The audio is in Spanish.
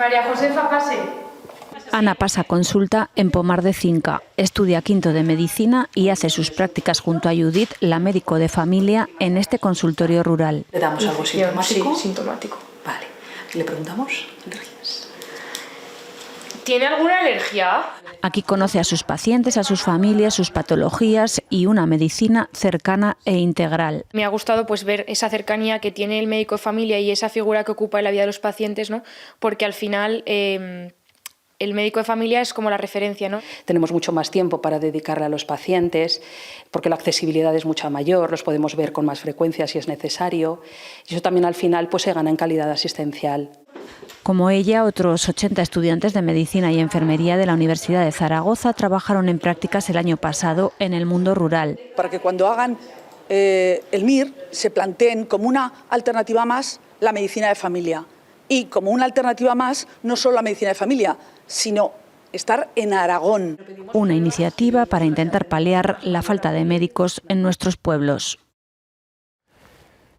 María Josefa, pase. Ana pasa consulta en Pomar de Cinca, estudia quinto de medicina y hace sus prácticas junto a Judith, la médico de familia, en este consultorio rural. ¿Le damos algo sintomático? Sí, sintomático. Vale. ¿Le preguntamos alergias? ¿Tiene alguna alergia? Aquí conoce a sus pacientes, a sus familias, sus patologías y una medicina cercana e integral. Me ha gustado pues ver esa cercanía que tiene el médico de familia y esa figura que ocupa en la vida de los pacientes, ¿no? Porque al final el médico de familia es como la referencia, ¿no? Tenemos mucho más tiempo para dedicarle a los pacientes porque la accesibilidad es mucho mayor, los podemos ver con más frecuencia si es necesario y eso también al final pues se gana en calidad asistencial. Como ella, otros 80 estudiantes de medicina y enfermería de la Universidad de Zaragoza trabajaron en prácticas el año pasado en el mundo rural. Para que cuando hagan el MIR se planteen como una alternativa más la medicina de familia y como una alternativa más no solo la medicina de familia, sino estar en Aragón. Una iniciativa para intentar paliar la falta de médicos en nuestros pueblos.